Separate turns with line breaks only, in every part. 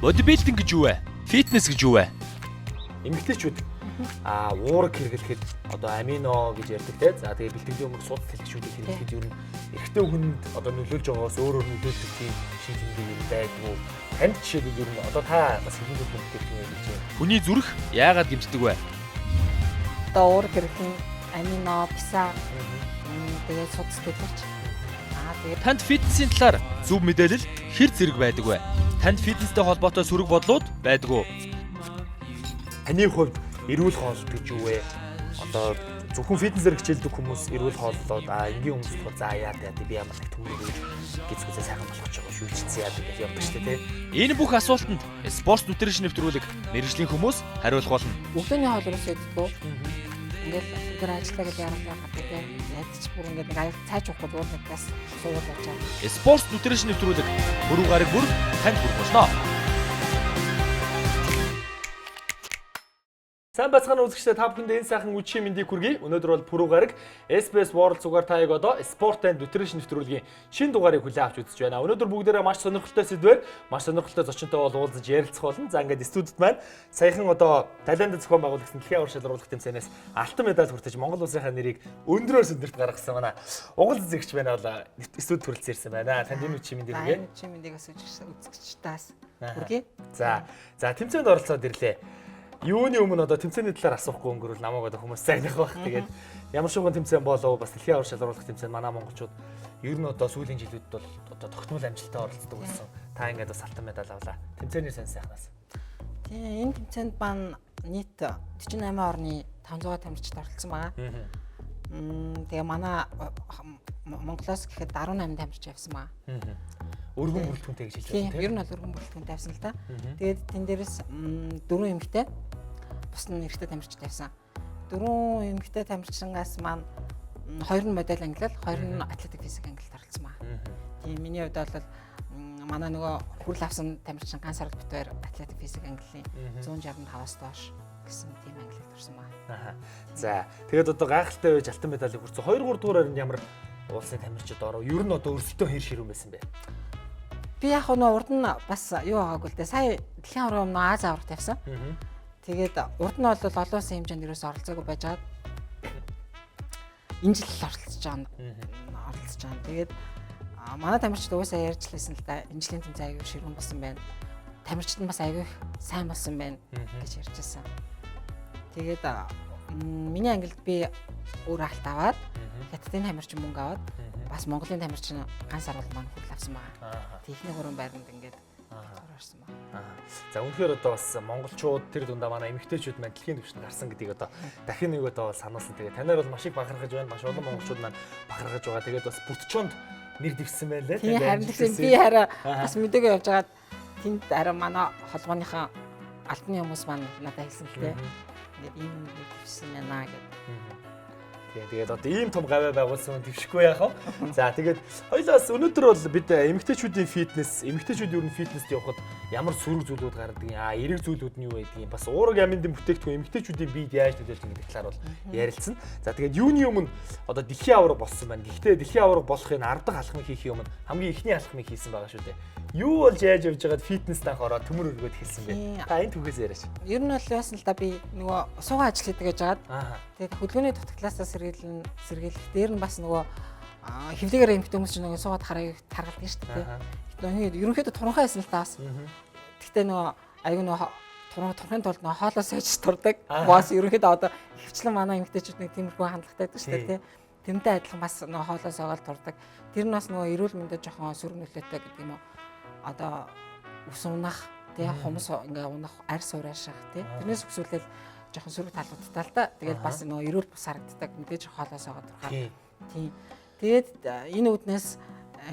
Бодибилдинг гэж юу вэ? Фитнес гэж юу вэ?
Эмэгтэйчүүд уураг хэрэглэхэд одоо амино гэж ярьдаг те. За тэгээ бэлтгэлийн өмнө судал хэлбэрчүүдийг хэрэглэхэд ер нь эрэгтэй хүнд одоо нөлөөлж байгаагаас өөрөөр нөлөөлдөг тийм шин тэмдэг юм байдгүй. Танд жишээлбэл ер нь одоо та бас хэдэн зүйл мэддэг юм гэж байна.
Хүний зүрх яагаад гэмтдэг вэ?
Одоо уураг хэрэглэн амино, писа тэгээд судас дэлгэрч. Тэгээд
Танд фитнесийн талаар зөв мэдээлэл хэр зэрэг байдаг вэ? Танд фитнестэй холбоотой сөрөг бодлууд байдаг уу?
Таны хувьд эрүүл хооллолт гэж юу вэ? Одоо зөвхөн фитнесээр хичээлдэг хүмүүс эрүүл хооллолоод энгийн хүмүүс бол за яа би ямар нэг төмөрөөр гизгүзээ сайхан болгож байгаа шүүжчихсэн яа гэж явдаг шүү дээ.
Энэ бүх асуултанд спорт нутришн нэвтрүүлэг мэргэжлийн хүмүүс хариулах болно.
өглөөний хоол ерөөсөө идэггүй. Ингээд тэр ажиллаа гэж ярахлаа гадаг тийм. Ядч бүр ингээд нэг аяг цайж уухгүй уурнаас суугаад явж байгаа.
Спорт нутришн нэвтрүүлэг бүрүү гараг бүр танд хүрэх болно.
Сайн бацхан үзэгчдээ та бүхэнд энэ сайхан үчи мэндийг хүргэе. Өнөөдөр бол Пүрэв гараг SBS World Сугаар таяг одоо Sport and Nutrition нэвтрүүлгийн шинэ дугаарыг хүлээн авч үзэж байна. Өнөөдөр бүгдээрээ маш сонирхолтой сэдвээр, маш сонирхолтой зочинтой бол уулзаж ярилцах болно. За ингээд студид маань саяхан одоо Талент зохион байгуулагчсан дэлхийн аврал шалралт тэмцээнээс алтан медаль хүртэж Монгол улсынхаа нэрийг өндрөөр сэндэрт гаргасан манай угал зэгч байна бол студид хүрэлцэн ирсэн байна. Танд энэ үчи мэндийг хүргэе.
Үчи мэндийг үзэгчдээс хүргэе.
За тэмцээнд оролцоод ирлээ. Юуны өмнө одоо тэмцээний талаар асуухгүй өнгөрүүл намайг одоо хүмүүс сайных байх. Тэгээд ямар шуган тэмцээн болов бас дэлхийн аврал шалруулах тэмцээн манай монголчууд ер нь одоо сүүлийн жилүүдэд бол одоо тогтмол амжилттай оролцдог болсон. Та ингээд бас алтан медаль авлаа. Тэмцээний сайн сайхнаас.
Тийм энэ тэмцээнд маань нийт 48 орны 500 тамирчид оролцсон байгаа. Тэгээ манай Монголоос гэхэд 18 тамирч явсан байгаа.
Өргөн бүрэлдэхүүнтэй гэж хэлж байна
тийм. Ер нь бол өргөн бүрэлдэхүүнтэй авсан л та. Тэгээд тэн дээрээс 4 эмэгтэй бус нь эрэгтэй тамирчид явсан. 4 эмэгтэй тамирчингаас маань 2 нь медаль ангилал, 2 нь атлетик физик ангилалд оролцсон байгаа. Тийм миний хувьд бол манай нөгөө хүрэл авсан тамирчин ганц сард битээр атлетик физик ангиллын 165-аас доош гэсэн тийм ангилалд орсон байгаа.
За тэгээд одоо гайхалтай байж алтан медалийг хүртсэн. 2 3 дугаар харин ямар улсын тамирчид оров. Ер нь одоо өрсөлдөө хэр ширүүн байсан бэ?
Би яг нөгөө урд нь бас юу байгаагүй л дээ. Сая дэлхийн аврал өмнө Аз аврагт явсан. Тэгээд урд нь бол олон улсын хэмжээнд ерөөс оролцоогүй байж байгаа. Энэ жил оролцож байгаа. Тэгээд манай тамирчид уусаа ярьж лээсэн л да. Энэ жилийн тэмцээн аягүй ширүүн болсон байна. Тамирчид нь бас аягүй сайн болсон байна гэж ярьжсэн. Тэгээд миний ангилд би өөр алт аваад хятадын тамирчин мөнгө аваад бас Монголын тамирчин ганц сар бол маань хүрэл авсан байгаа. Техник хөрөн байранд ингээд зураарсан байна.
За үнэхээр одоо бас монголчууд тэр дундаа манай эмэгтэйчүүд маань дэлхийн түвшинд гарсан гэдгийг одоо дахин нэг одоо сануулсан. Тэгээ танаар бол маш их бахархаж байна. Маш олон монголчууд маань бахархаж байгаа. Тэгээд бас бүтчөнд нэр дэвсэн байлаа.
Тийм харин тэгсэн би хараа бас мэдээгүй явж байгаад тэнд хараа манай холбооныхаа алтны хүмүүс маань надад хэлсэн л дээ. Ингээд ийм нэр дэвсэн байна гэдэг.
Тэгээд одоо ийм том гавь байгуулсан твшгүй яах вэ? За тэгээд хоёлаас өнөөдөр бол бид эмэгтэйчүүдийн фитнес, эмэгтэйчүүд ер нь фитнест явхад ямар сөрөг зүйлүүд гардаг юм, эерэг зүйлүүд нь юу байдаг юм, бас уураг аминдын бүтээгдэхүүн эмэгтэйчүүдийн биед яаж нөлөөлж байгаа талаар бол ярилцсан. За тэгээд юуны өмнө одоо дэлхийн аварга болсон байна. Гэхдээ дэлхийн аварга болохын 10 дахь алхмыг хийхийн өмнө хамгийн ихний алхмыг хийсэн байгаа шүү дээ. Юу болж яаж явж байгаад фитнест анх ороод төмөр өргөд хэлсэн бэ? Та энэ түүхээс яриач.
Ер нь бол яасан л да би нөгөө суугаа ажил хийдэг гэж байгаад тэгээд хөдөлгөөний дутагдлаасаа сэргийлэх дээр нь бас нөгөө хөвлөгээр эмхтэй хүмүүс чинь нөгөө суугаад харгалдаг шүү дээ. Тэгээд ерөнхийдөө туранхай байсан л та бас. Гэхдээ нөгөө аюу нөгөө турахын тулд нөгөө хоолоо сойж турдаг. Бас ерөнхийдөө одоо хөвчлэн манай эмхтэйчүүд нэг тиймэрхүү хандлагатай байдаг шүү дээ. Тэмтэй адилхан бас нөгөө хоолоо сойгоод турдаг. Тэр нь бас нөгөө эрүүл мэндэд жоохон сөрөг нөлөөтэй гэдэг юм уу? Одоо ус унах тий хумс ингээ унах арьс ураашах тий тэрнээс өсвөлэл жоохон сөрөг талуудтай л да. Тэгээд бас нөгөө эрүүл бус харагддаг мэдээж хоолоос байгаа дургаар. Тийм. Тэгээд энэ үднээс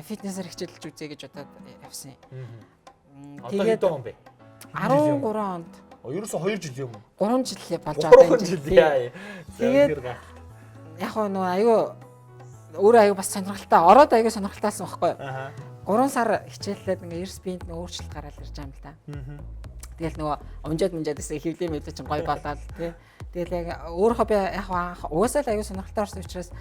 фитнесээр хичээлж үзье гэж бодоод явсан.
Тэгээд хэдэн он бэ?
13 онд.
Ерөөсөө 2 жил юм уу?
3 жил болж байгаа
энэ жил. Тэгээд
яг нөгөө аюу өөрөө аюу бас сонирхолтой ороод аюу сонирхолтойсэн байхгүй юу? 3 сар хичээллээд ингээ эрс биед нэг өөрчлөлт гараад ирж байгаа юм л да. Тэгэл нөгөө унжаад мунжаадсэн хөвлийн мэдээ чинь гой болоод тий. Тэгэл яг өөрөө би яг уусаал аюу сонирхолтой орсон учраас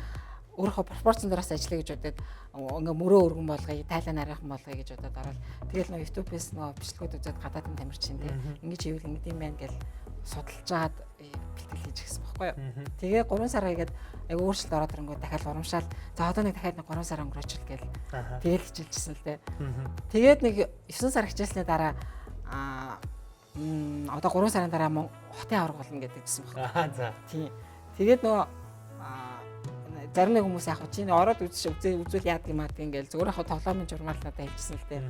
өөрийнхөө пропорцн дээрээс ажиллая гэж бодоод ингээ мөрөө өргөн болгоё, тайлаа нарийнхан болгоё гэж бодоод ороод тэгэл нөгөө YouTube-ээс нөгөө бичлэгүүд үзээд гадаадын тамирчин тий ингэж хийвэл ингэдэм байх гэж судалж жаад бэлтгэл хийж гисэн баггүй юу. Тэгээ 3 сар хийгээд айгу өөрчлөлт ороод ирэнгүүт дахиад урамшаал. За одоо нэг дахиад 3 сар өнгөрөөчл гээл. Тэгэл хичээлжсэн л дээ. Тэгээд нэг 9 сар хичээлсний дараа одоо 3 сарын дараа хотын авраг болно гэдэг хэлсэн баггүй.
За.
Тийм. Тэгээд нөгөө зарим нэг хүмүүс яг чи ороод үзүүл яадаг юм аадг ингээл зүгээр яг тоглоомын журмал надад хэлжсэн л дээ.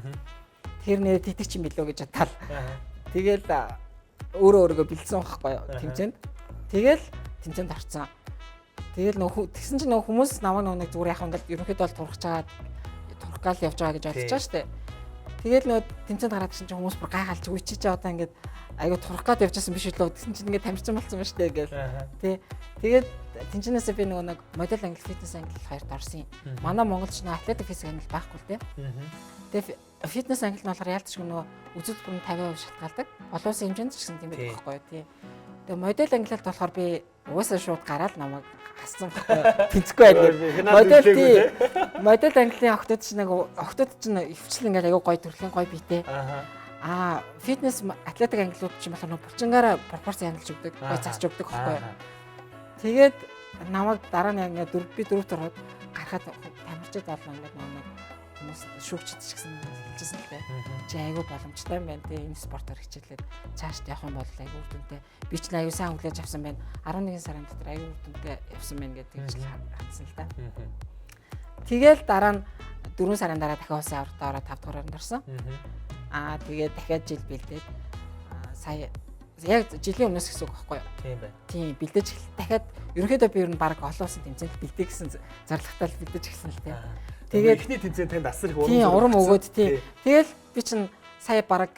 Тэр нэр тэтг чинь билүү гэж бодтал. Тэгэл өөрөө бэлдсэн байхгүй юу тэмцээнд. Тэгэл тэмцээнд орцсон. Тэгэл тэгсэн чинь хүмүүс намайг нэг зүгээр яг ингээд ерөнхийдөө бол турах гал явж байгаа гэж бодож байгаа шүү дээ. Тэгэл тэмцээнд гараад чинь хүмүүс бүр гайхалж үчиж одоо ингээд айгу турах гад явжсэн биш үлээ гэсэн чинь ингээд тамирчин болсон ба штэ гээл. Тий. Тэгээд тэнцэнээсээ би нэг модель англи фитнес англи хоёрт орсон юм. Манай Монголч нэг атлетик физик англи байхгүй л тий. Тэгээд фитнес англи нь болохоор яалтч нөгөө үзэл бүрийн 50% шалтгаалдаг. Олон улсын хэмжээнд ч гэсэн тийм байдаг байхгүй тий. Тэгээд модель англиалд болохоор би угаасаа шууд гараад намайг хассан байхгүй тэнцэхгүй байдаг. Модель английн охтууд чинь өвчл ингээд аягүй гоё төрлийн гоё биетэй. Фитнес атлетик англиуд чинь болохоор булчингаараа пропорц хяналж өгдөг, гоё засч өгдөг байхгүй. Тэгээд намайг дараа нь ингээд би дөрөвт ороод гарахад тамирчид болно ингээд нэг хүмүүс шүүгчд ч гэсэн хэлжсэн л дээ. Чи аягүй боломжтой юм байна те энэ спортоор хичээлээд цаашд явах юм бол аягүй үр дүнтэй. Би ч аягүй сайн хүлээж авсан байна. 11 сарын дотор аягүй үр дүнтэй явсан байна гэдэг хэлж хатсан л да. Тэгэл дараа нь 4 сарын дараа дахиад улсын аврагтаа ороод 5 дугаар орнд орсон. Тэгээд дахиад жил бэлдээд сая яг жилийн өмнөөс гэсэн үг байхгүй юу?
Тийм бай.
Тийм бэлдэж дахиад ерөнхийдөө би ер нь баг олон улсын тэмцээнд бэлдээ гэсэн зорилготой л бэлдэж эхэлсэн л дээ.
Тэгээд эхний тэмцээнд танд асар их
урам өгөөд тийм. Тэгэл би чинь сая баг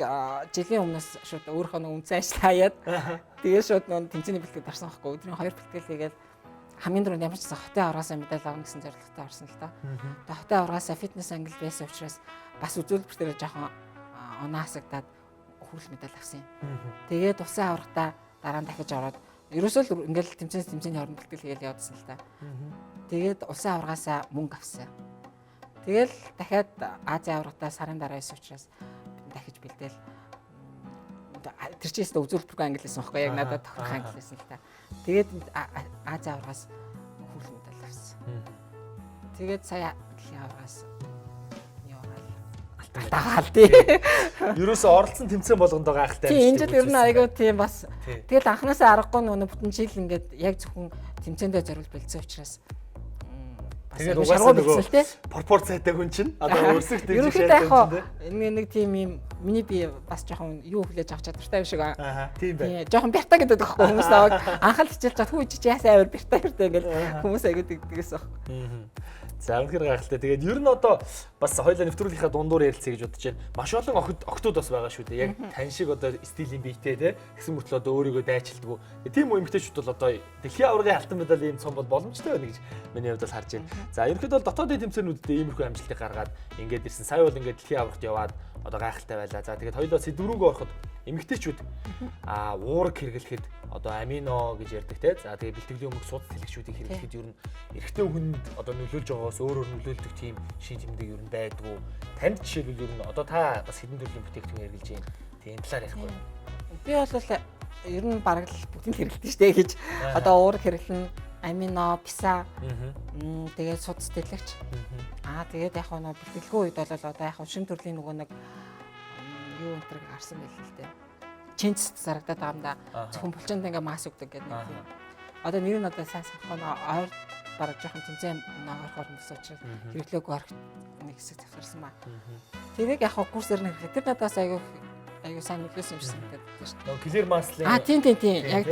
жилийн өмнөөс шууд өөрийнхөө үнцэн ажил хаяад тэгээд шууд нөө тэмцээний бэлтгэд орсон байхгүй. Өдрийн 2 бэлтгэл хийгээд хамгийн дөрөнд ямар ч гэсэн хотын авраасаа медаль авах гэсэн зорилготой орсон л та. Тэгээд хотын авраасаа фитнес англи байсан учраас бас үзүүлбэр дээр жоохон унаасагдаад хүрэл медаль авсан юм. Тэгээд улсын аврагтаа дараа нь дахиж ороод ерөөсөө л ингээл тэмцээний хооронд бэлтгэл хийгээл явуулсан л та. Тэгээд улсын аврагаасаа мөнгө авсан. Тэгэл дахиад Азийн аврагтаа сарын дараа байсан учраас дахиж бэлдээл тэр чийс үзүүлбэргүй англи байсан байхгүй яг надад тохирох англи байсан л та. Тэгээд Азийн аврагаас хүрэл медаль авсан. Тэгээд сая дэлхийн аврагаас дагаал тий.
Ерөөсөө оролцсон тэмцээн болгонд байгаа гайхалтай.
Тийм энэ жил ер нь айгүй тийм бас. Тэгэл анханасаа аргагүй нөгөө бүтэн жил ингээд яг зөвхөн тэмцээндээ зориул бэлдсэн учраас
тэгээд угаасаа нөгөө пропорцайтай хүн чинь одоо өрсөг дэж шаардсан тийм.
Нэг тийм юм миний би бас жоохон юу хүлээж авах чадвартай юм шиг аа.
Тийм бай.
Жоохон бярта гэдэг байхгүй хүмүүс аваад анхаал хичээлж чад хүү чи яасаа аваар бярта ингээл хүмүүс айгүй дэгдэгээс баг.
За үнэхээр гайхалтай. Тэгээд ер нь одоо бас хоёулаа нэвтрүүлгийнхаа дундуур ярилцъя гэж бодож байна. Маш олон охтууд бас байгаа шүү дээ. Яг тань шиг одоо стилийн биетэй те гэсэн мөртлөө одоо өөрийгөө дайчилдаг. Тийм эмэгтэйчүүд бол одоо дэлхийн аваргын алтан медалийн цом бол боломжтой байна гэж миний хувьд бол харж байна. За ерөнхийдөө бол дотоодын тэмцээнүүдэд иймэрхүү амжилтыг гаргаад ингээд ирсэн. Сая бол ингээд дэлхийн аваргад яваад одоо гайхалтай байлаа. За тэгээд хоёулаа сэдв рүүгээ ороход эмэгтэйчүүд уураг хэрэглэхэд одоо амино гэж ярьдаг те. За тэгээд бэлтгэлийн өмнөх судас хэлэгчүүдийг хэрэглэхэд ер нь эрэгтэй хүнд одоо нөлөөлж байгаагаас өөрөөр нөлөөлдөг тийм шин тэмдэг ер нь байдгүй. Танд жишээлбэл ер нь одоо та бас хэдэн төрлийн бүтээгдэхүүн хэрэглэж байна. Тийм талаар ярихгүй.
Би бол ер нь бараг л бүгдийг хэрэглэдэг штэ гэж. Одоо уураг хэрэглэн амино, писа. Тэгээд судас дэлгэгч. Тэгээд яг нэг бэлтгэлгүй үед бол одоо яг шин төрлийн нөгөө нэг юу өнтрийг гарсан байл л дээ. Чинц зарагдаад байгаа юм да. Зөвхөн булчинд ингээ мас өгдөг гэдэг нэг тийм. Одоо нэр нь одоо сайн санахгүй ойр бараг жоохон тэмцээн орохоор юмс учраас хэрэглээгүй орох нэг хэсэг завсарсан ба. Тэрийг яг курсээр нэг тэр надаас айгүй сайн нөлөөсөн юм шиг санагдаад байна шүү дээ.
Клэр маслын.
Тийм. Яг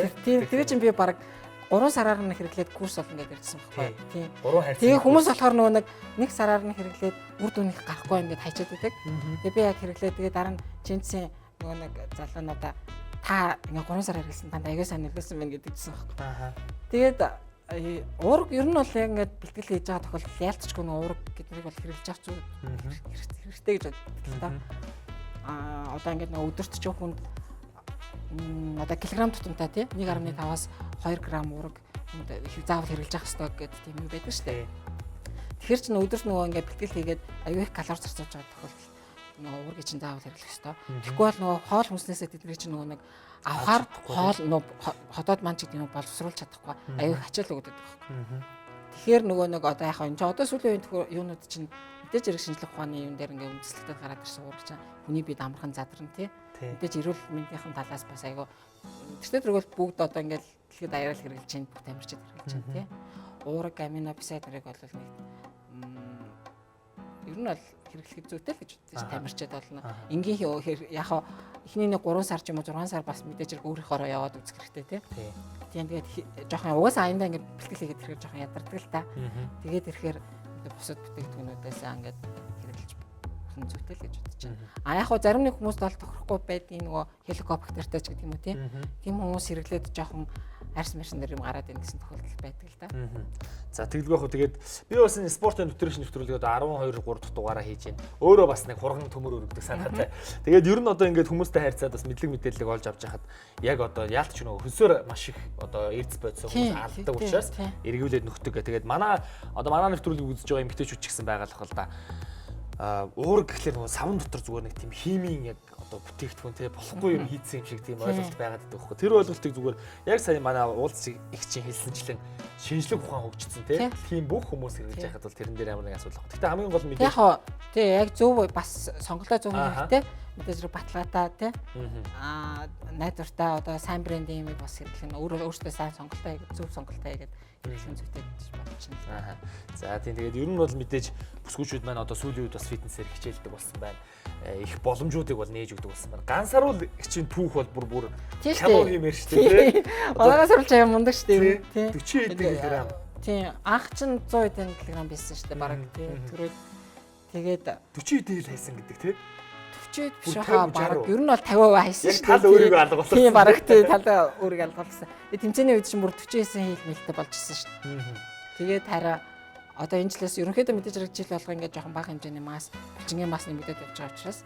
тэр чинь би бараг 3 сараар нь хэрэглээд курс болно гэж ярьсан байхгүй. Тийм.
3 хайрцаг.
Тэгээ хүмүүс болохоор нөгөө нэг сараар нь хэрэглээд үр дүн их гарахгүй ингээд хайчаад байдаг. Тэгээ би яг хэрэглээд тэгээ дараа нь жинцэн нөгөө нэг залуунуудаа та ингээ 3 сар хэрэглэсэн танд аягүй сайн нөлөөсөн байна гэдэгсэн байхгүй. Тэгээд уураг ер нь бол яг ингээд бэлтгэл хийж байгаа тохиолдолд яалтчгүй нөгөө уураг гэднийг бол хэрэглэж авч хэрэгтэй гэж боддог та. Одоо ингээд нөгөө өдөрт ч хүнд одоо килограмм тутамтай тий 1.5-аас 2 г уураг заавал хэрэглэж авах хэрэгтэй гэдэг тийм юм байдаг шүү дээ. Тэгэхээр ч өдөрт нөгөө ингээд бэлтгэл хийгээд аюу их калори зарцуулж байгаа тохиолдолд нөгөө уургийн чинь заавал хэрэглэх ёстой. Тэгэхгүй бол нөгөө хоол хүнснээсээ тэдний чинь нөгөө нэг авахаар хоол нөгөө хотоод маань ч гэдэг нь боловсруулж чадахгүй аюу их ачаал өгдөг байхгүй. Тэгэхээр нөгөө нэг одоо яг энэ одоо сүүлийн үеийн юунууд чинь мэдээж хэрэг шинжлэх ухааны юм дээр ингээд үндэслэлтэд гараад ирсэн уурч чинь хүний бид амархан задран тий. Мэдээж эрүүл мэндийн талаас бас аюу тэртээ тэргүүл бүгд одоо ингээд дэлхийд даяараа хэрэгжилж чинь бүх тамирчид хэрэгжилж чинь тий. Уураг амино бисад нарыг бол нэг ер нь бол хэрэглэх зүйтэй л гэж боддоо тамирчид болно. Энгийн яг эхний нэг 3 сар ч юм уу 6 сар бас мэдээж хэрэг өөрийнхоороо яваад үзэх хэрэгтэй тий. Тийм тэгээд жоохон угаасаа аяндаа ингээд бэлтгэл хийгээд ирэхээр жоохон ядардаг л та. Тэгээд ирэхээр бусад бүтээгдэхүүнүүдээс ингээд хэрэглэж болох зүйтэй л гэж бодож байна. А яг хоо зарим нэг хүмүүс бол тохирохгүй байдгийн нөгөө хеликоптертэй ч гэдэг юм уу тий. Тийм хүмүүс хэрэглээд жоохон арьс марсан дээр юм гараад ийн гэсэн тохиолдол байдаг л да.
За тэгэлгүй яг тэгээд би бас энэ спортын нутришн нэвтрүүлгээд 12 3 дахь дугаараа хийж байна. Өөрөө бас нэг хурган төмөр өргөдөг санаатай. Тэгээд ер нь одоо ингээд хүмүүстэй харьцаад бас мэдлэг мэдээллийг олж авч яхад яг одоо яалтч нөгөө хөнсөөр маш их одоо эрдэс бодсон хүмүүс алддаг учраас эргүүлээд нөхдөг. Тэгээд манай нэвтрүүлгийг үзэж байгаа эмэгтэйчүүд ч гэсэн байгалах л да. Уураг гэхлээр нөгөө савн дотор зүгээр нэг тийм химийн яг одоо бүтээгдэхүүн тий болохгүй юм хийцэн юм шиг тийм ойлголт байгаад байдаг байхгүй. Тэр ойлголтыг зүгээр яг сая манай уулз их чинь хэлсэнчлэн шинжлэх ухаан хөгжсөн тий. Тийм бүх хүмүүс хэрэгжиж байхад бол тэрэн дээр ямар нэг асуудал байна. Гэтэ хамгийн гол мэдээж
яг тий яг зөв бас сонголтоо зөв хэрэгтэй. Мэдээж хэрэг баталгаатай тий. Найдвартай одоо сайн брендийн юмыг бас хэрэглэх нь өөрөөсөө сайн сонголтоо хийгээд зөв сонголтоо хийгээд хэрэглэх нь зүйтэй гэж бодож байна.
За тийм тэгээд ер нь бол мэдээж бүсгүүчүүд маань одоо сүүлийн үед бас фитнесээр хичээлдэг болсон байна. Их боломжуудыг бол нээж өгдөг болсон байна. Гансаруул чинь түүх бол бүр калори хэмээр шүү дээ.
Улагаас оруулж аяа мундаг шүү дээ.
40 кг.
Тийм анх чинь 100 кг байсан шүү дээ бараг тий. Түрүү тэгээд
40 дээл хайсан гэдэг тий.
40 биш хаа бараг ер нь бол 50% хайсан шүү дээ.
Тал өөрийгөө алга болсон.
Тийм бараг тий талаа өөрийгөө алга болсон. Тэгээд тэмцээний үед чинь бүр 49 хил мэлтэй болж ирсэн шүү дээ. Тэгээд хараа одоо энэ жилээс ерөнхийдөө мэдээж хэрэг жил болго ингээд жоохон бага хэмжээний масс, булчингийн масс нэмэгдээд явж байгаа учраас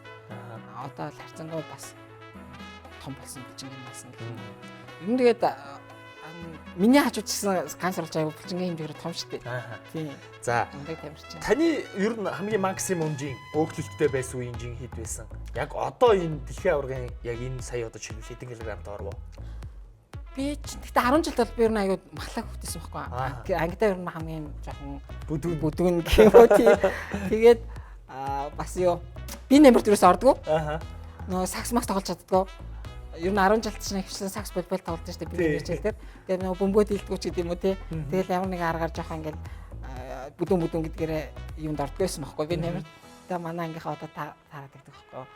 одоо л харцангуй бас том болсон булчингийн масс нь. Ер нь тэгээд миний хажууд гэсэн канцерлж аяг булчингийн хэмжээгээр том шүү дээ. Тийм.
За.
Ингээд тамирчин.
Таны ер нь хамгийн максимум жин өөхлөлттэй байсан үеийн жин хэд байсан? Яг одоо энэ дэлхийн аваргын яг энэ сая одоо чиглэл хэдэн килограмм доорвоо?
Би ч гэхдээ 10 жил бол би ер нь аягүй махлаг хөвтэйсэн байхгүй. Ангидаа ер нь хамгийн жоохон бүдүүн гэмөө тий. Тэгээд бас юу би нэмэрт юус ордгоо. Нөө сакс макс тоглож чаддгоо. Ер нь 10 жилд чинь хвчлэн сакс болбол тоглож штэ би хичээл дээр. Тэгээд нөө бөмбөө дийлдэггүй ч гэдэм үү тий. Тэгэл ямар нэг аргаар жоохон ингээд бүдүүн гэдгээрээ юунд ордгоойсэн байхгүй. Би нэмэрт манай ангийнхаа одоо таарад гэдэг байхгүй.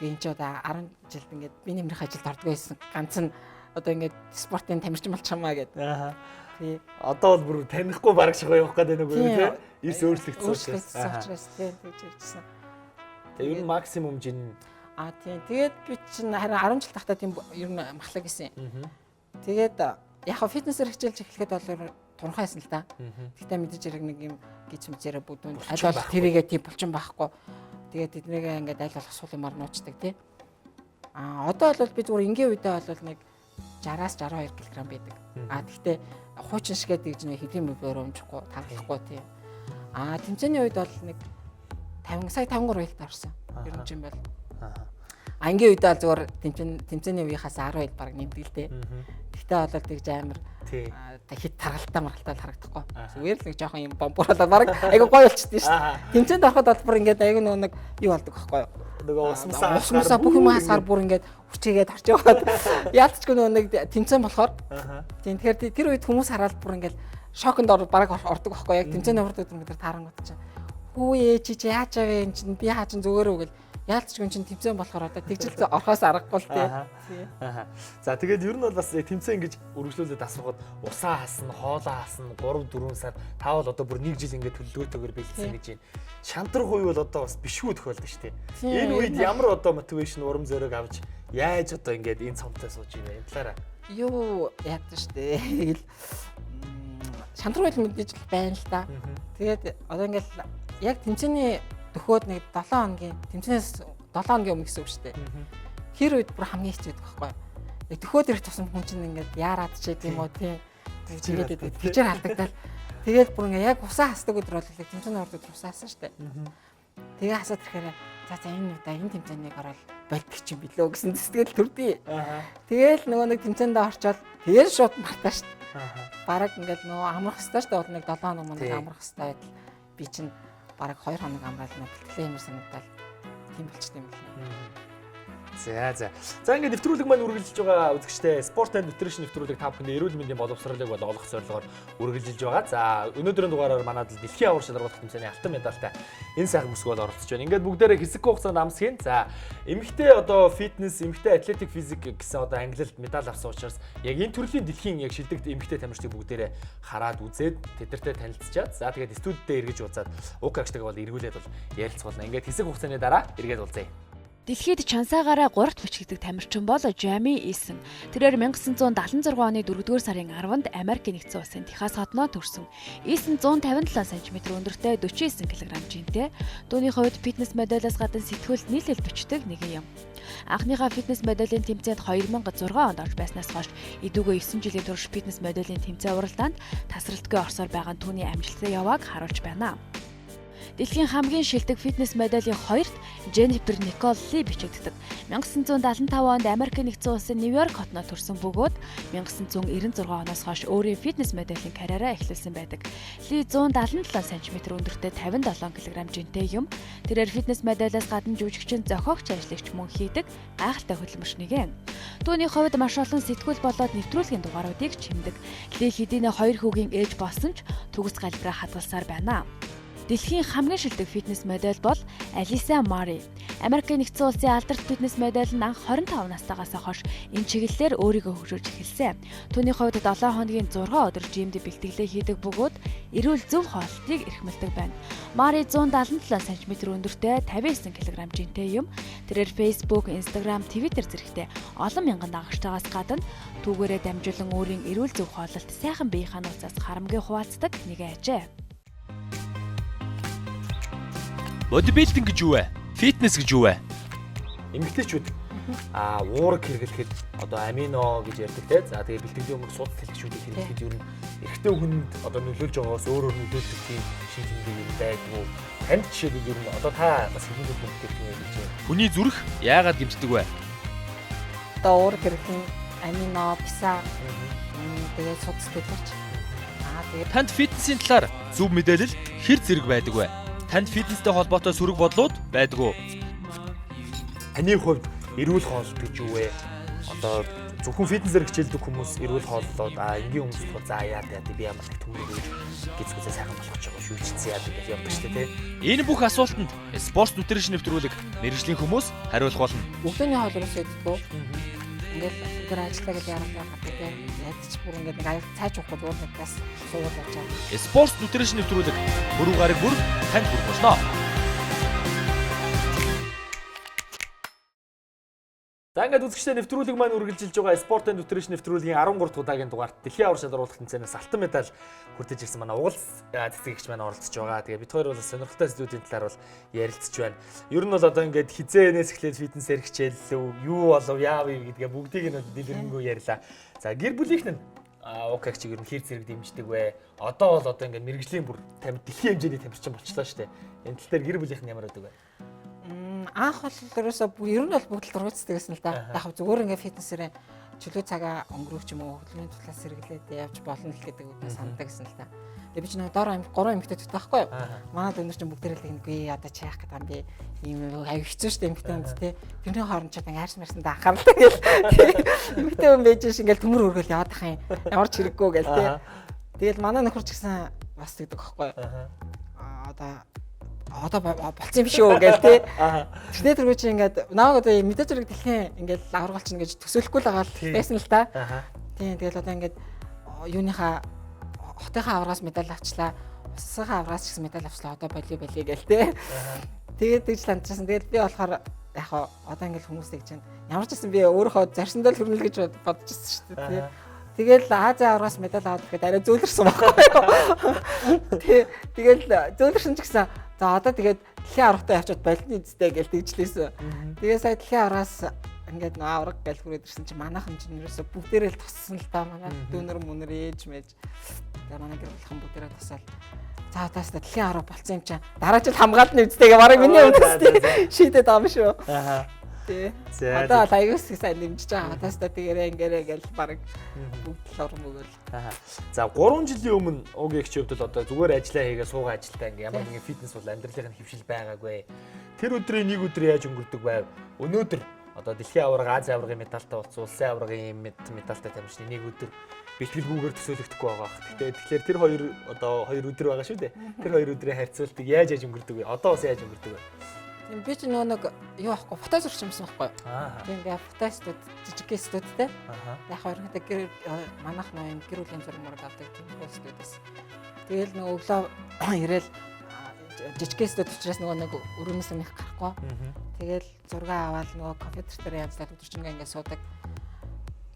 Би энэ ч одоо 10 жилд ингээд би нэмрийн ажилд ордгоойсэн. Ганц нь одоо ингээд спортын тамирчин болчихмаа гэдэг. Тий.
Одоо бол бүр танихгүй бараг шиг явах гэдэг нэг үү тий. Эрс өөрчлөгдсөн
учраас тий тэгж ирсэн.
Тэгээ ер нь максимум жин
тийм. Тэгээд би чинь харин 10 жил тахтаа тийм ер нь махлаг гэсэн. Тэгээд яг хоо фитнесээр хичээлж эхлэхэд бол турхайсан л да. Гэхдээ мэдээж хэрэг нэг юм гिच мчээрээ бүдүүнд аль болох тэрийгээ тийм булчин байхгүй. Тэгээд тэднийг ингээд аль болох сул юмар нуучдаг тий. Одоо бол би зүгээр энгийн үедээ бол нэг 60-аас 62 кг байдаг. Гэхдээ хуучин шигээд гэж нэг хэдийн мөвөөр өмжихгүй, тархахгүй тий. Тэмцээний үед бол нэг 53 хилд орсон. Ер нь ч юм бол. Ангийн үед бол зүгээр тэмцээний үеийнхээс 10 хил баг нэмдэг л тий. Гэхдээ бол тэгж амар хит таргалтай харагдахгүй. Зүгээр л нэг жоохон юм бомбууруулаад баг айгу гоё болчихдээ шүү дээ. Тэмцээнд ороход бол бүр ингээд айгу нэг юу болдог байхгүй юу?
нөгөө усмасаа
бүх юм хасгаар бүр ингээд хүчээгээд орж яваад яалтчгүй нөгөө нэг тэмцээн болохоор тийм тэгэхээр тэр үед хүмүүс хараад бүр ингээд шоконд бараг ордог байхгүй яг тэмцээний урд өдөр таарангууд чинь хүү ээ чи яаж авэ эн чинь би хаа чин зүгээр үгэл яалтчгүй чин тэмцээн болохоор одоо тэгжил орхоос аргагүй л тий.
За тэгээд ер нь бол бас тэмцээн гэж үргэлжлүүлээд асуухад усаа хасна, хоолоо хасна 3 4 сар таавал одоо бүр 1 жил ингээд төлөвлөгөөтэйгээр бэлдсэн гэж байна. Шантрах үе бол одоо бас бишгүй тохиолдож штэ. Энэ үед ямар одоо мотивашн урам зориг авч яаж одоо ингээд энэ цомтой сууж юм бэ? Энэ талаараа.
Юу яадаг штэ. Тэгэл шантрах үе мэдээж байна л да. Тэгээд одоо ингээд яг тэмцээний төхөөд нэг 7 хоногийн тэмцээнээс 7 хоногийн өмнө гэсэн үг шүү дээ. Тэр үед бүр хамгийн хэцүү байдаг байхгүй юу? Төхөөд ирэх тусам хүн чинь ингээд яарад ч гэдэм үү тийм. Тэгээд хичээр алдагдал. Тэгээд бүр ингээ яг усаа хасдаг өдөр бол тэмцээний ордод усаа хасан штэ. Тэгээ хасаад ирэхээр за энэ удаа энэ тэмцээнийг ороод болдог ч юм билүү гэсэн сэтгэл төрдий. Тэгээл нөгөө нэг тэмцээндээ орчоод тэгээл шууд мартаа штэ. Бараг ингээл нөгөө амрах хэвээр штэ бол нэг 7 хоног мөн амрах хэвээр байтал би чинь бараг 2 хоног амраал нэг бэлтгэлээ юмэр санагдал тийм болчихсон юм байна.
За ингээд нэвтрүүлэг маань үргэлжилж байгаа үзэгчтэй спорт and nutrition нэвтрүүлэг та бүхэнд эрүүл мэндийн боловсролыг бол олгох зорилгоор үргэлжилж байгаа. За өнөөдрийн дугаараар манад дэлхийн авар шалралт тэмцээний алтан медальтай энэ сайхан бүсгүй бол оролцож байна. Ингээд бүгдээрээ хэсэг хугацаанд амсхийн. За эмэгтэй одоо фитнес, эмэгтэй атлетик физик гэсэн одоо ангилалд медаль авсан учраас яг энэ төрлийн дэлхийн яг шилдэг эмэгтэй тамирчдыг бүгдээрээ хараад үзээд тэдэртэй танилцчаад за тэгээд студиддээ эргэж уулзаад уг агштайгаа бол эргүүлээд бол ярилцах болно. Ингээд хэсэг хугацааны дараа эргээд уулзъя.
Дэлхийд чансаагаараа 3-т бичигдэх тамирчин бол Жами Исэн. Тэрээр 1976 оны 4-р сарын 10-нд Америкийн нэгдсэн улсын Техас хотноо төрсөн. Исэн 157 см өндөртэй 49 кг жинтэй. Түүний хувьд фитнес медалиас гадна сэтгүүлд нийлэл бичдэг нэгэн юм. Анхныхаа фитнес медалийн тэмцээнд 2006 онд орж байснаас хойш эдүгээ 9 жилийн турш фитнес медалийн тэмцээн уралдаанд тасралтгүй орсоор байгаа түүний амжилттай явааг харуулж байна. Дэлхийн хамгийн шилдэг фитнес медалийн 2-т Jennifer Nicole Lee бичигддэг. 1975 онд Америкийн нэгдсэн улсын Нью-Йорк хотноо төрсэн бөгөөд 1996 оноос хойш өөрийн фитнес медалийн карьераа эхлүүлсэн байдаг. Lee 177 см өндөртэй 57 кг жинтэй юм. Тэрээр фитнес медалиас гадна жүжигчин, зохиогч, ажлагч мөн хийдэг гайхалтай хөдөлмөрч нэгэн. Түүний хувьд маш олон сэтгүүл болоод нэвтрүүлгийн дугааруудыг чимдэг. Lee хэдийнэ 2 хүүгийн ээж болсон ч төгс галбираа хадгалсаар байна. Дэлхийн хамгийн шилдэг фитнес медаль бол Алиса Мари. Америкийн нэгдсэн улсын алдарт фитнес медаль нь анх 25 настайгаас хойш энэ чиглэлээр өөрийгөө хөгжүүлж эхэлсэн. Түүний хувьд 7 хоногийн 6 өдөр жимд бэлтгэлээ хийдэг бөгөөд эрүүл зөв хооллолтыг эрхмэлдэг байна. Мари 177 см өндөртэй 59 кг жинтэй юм. Тэрээр Facebook, Instagram, Twitter зэрэгтэй олон мянган дагагчтайгаас гадна түүгээрээ дамжуулан өөрийн эрүүл зөв хооллолт, сайхан биеийн нууцаас харамгүй хуваалцдаг нэгэн ажээ.
Бодибилдинг гэж юу вэ? Фитнес гэж юу вэ?
Эмэгтэйчүүд уураг хэрэглэхэд одоо амино гэж ярьдаг те. За тэгээ бэлтгэлийн өмнө судал хэлхшүүдийг хэрэглэхэд ер нь эрэгтэй хүнд одоо нөлөөлж байгаагаас өөрөөр нөлөөлдөг тийм шин тэмдэг юм байдгүй. Танд жишээлбэл ер нь одоо та бас хэдэн жил хүндтэй юм гэж байна.
Хүний зүрх яагаад гэмтдэг вэ?
Одоо уураг хэрэглэн амино, биса тэгээд судас төлөвч. Тэгээд
Танд фитнесийн талаар зөв мэдээлэл хэр зэрэг байдаг вэ? Танд фитнестэй холбоотой сөрөг бодлууд байдаг уу?
Таны хувьд эрүүл хооллолт гэж юу вэ? Одоо зөвхөн фитнесээр хичээлдэг хүмүүс эрүүл хооллолоод энгийн хүмүүс бол за яа би ямар нэг төмөрөөр гизгүзээ сайхан болгож байгаа шүү чицээ яадаг гэж явдаг шүү дээ.
Энэ бүх асуултанд спорт нутришн нэвтрүүлэг мэргэжлийн хүмүүс хариулах болно.
өглөөний хоол ерөөсөө идэггүй. Ингээл өдөр ажиллаа гэж яаралгаа хатдаг те. Ядч бүр ингээд нэг аяг цааж уухгүй дуурнагаас суугаад явж.
Спорт нутришн нэвтрүүлэг бүрүү гараг бүр танд хүрэх болно.
За ингээд үзэгчтэй нэвтрүүлэг маань үргэлжилж байгаа спорт and nutrition нэвтрүүлгийн 13 дахь удаагийн дугаарт дэлхийн авар шалралт тэмцээнээс алтан медаль хүртэж ирсэн манай угал цэцэгч маань оролцож байгаа. Тэгээ бид хоёр бол сонирхолтой зүйлийн талаар бол ярилцж байна. Ер нь бол одоо ингээд хизээнээс эхлээд фитнесээр хичээллээ юу болов яав гэдгээ бүгдийг нь дэлгэрэнгүй ярьлаа. За гэр бүлийнх нь ОК-г ер нь хэр зэрэг дэмждэг вэ? Одоо бол одоо ингээд мэрэгжлийн бүр дэлхийн хэмжээний тамирчин болчихлоо шүү дээ. Энэ тал дээр гэр бүлийнх нь ямар байдаг вэ?
Анх бол ерөөсөө ер нь бол бүгд л дургуйцдаг гэсэн л да. Яг зүгээр ингээ фитнесээр чөлөө цагаа өнгөрөх юм уу хөдөлгөөний талаас сэргэлээд явж болно л гэдэг үг сандаг гэсэн л да. Тэгээ би ч нэг доор 3 эмэгтэйд байхгүй юу? Манайд өнөр чинь бүгдээрээ л ингэгүй одоо чи яах гэдэг юм бэ? Ийм аяг хэцүү шүү дээ эмэгтэйнд тий. Тэрний хооронд ч одоо арьс марсанд анхаарал тэгэл эмэгтэй хүн байж ш ингээл төмөр өргөл яваад ах юм. Ямар ч хэрэггүй гэл тий. Тэгэл манай нөхөр ч гэсэн бас тэгдэг байхгүй юу? Одоо болцсон юм шүү гээл тий. Тэрний түрүү чи ингээд нааг одоо мэдээж зэрэг дэлхийн ингээд аваргалч ингэж төсөөлөхгүй л байгаа л байсан л та. Тийм тэгэл одоо ингээд юуныхаа хотынхаа аваргаас медаль авчлаа. Усынхаа аваргаас ч гэсэн медаль авчлаа. Одоо болио гээл тий. Тэгээд тэгж ландчихсан. Тэгэл би болохоор яг одоо ингээд хүмүүс тэгж чинь ямар ч гэсэн би өөрөөхөө зарсандаа л хөрнөл гэж бодож ирсэн шүү дээ тий. Тэгэл Азийн аваргаас медаль аваад гэхэд арай зөөлрсөн байхгүй юу. Тэгэл зөөлрсөн ч гэсэн за одоо тэгээд дэлхийн аваргатай явчаад болны эзтэй гэж тэгжлээсэн. Тэгээ сая дэлхийн аваргаас ингээд нөө авраг гэл хүрээд ирсэн чи манайхан ч нэрээсээ бүгдээрээ л туссан л та манай дүүнэр мөнөр ээж мэж. Тэгээ манай гэр бүлхэн бүгдээрээ тусаал. За таастаа дэлхийн авраг болцсон юм чи дараа жил хамгаалны үстэйгээ барыг миний өмнөс шийдээд байгаа юм шүү.
Аха.
Тий. Одоо аюус сайн нэмжиж байгаа. Таастаа тэгээрээ ингээрээ гэл барыг бүгд л орон өгөөл.
Аха. За 3 жилийн өмнө ОГ-ийн хувьд бол одоо зүгээр ажиллаа хийгээ суугаа ажилтаа ингээ ямар нэгэн фитнес бол амьдралын хөвшил байгаагүй. Тэр өдрийн нэг өдөр яаж өнгөрдөг байв? Өнөөдөр одоо дэлхийн аварга, Азийн аваргын медальтай болсон, улсын аваргын медальтай тамирчны нэг өдөр бэлтгэлгүйгээр төсөөлөгдөхгүй байгаа. Тэгэхээр тэр хоёр одоо 2 өдөр байгаа шүү дээ. Тэр 2 өдрийн харьцуултыг яаж өнгөрдөг вэ? Одоо бас яаж өнгөрдөг вэ?
Би ч нөгөө юу ахгүй фото зурчимсан байхгүй. Тийм би фотостуд жижиг студтэй. Яг хоёртой гэр манайх нөө юм гэр бүлийн зурмаар авдаг тийм студиэс. Тэгэл нөгөө өглөө ирээл жижиг студ учраас нөгөө өрөөнөөс минь гарахгүй. Тэгэл зураг аваад нөгөө компьютер дээр янзлаад өдөржингөө ингээд суудаг.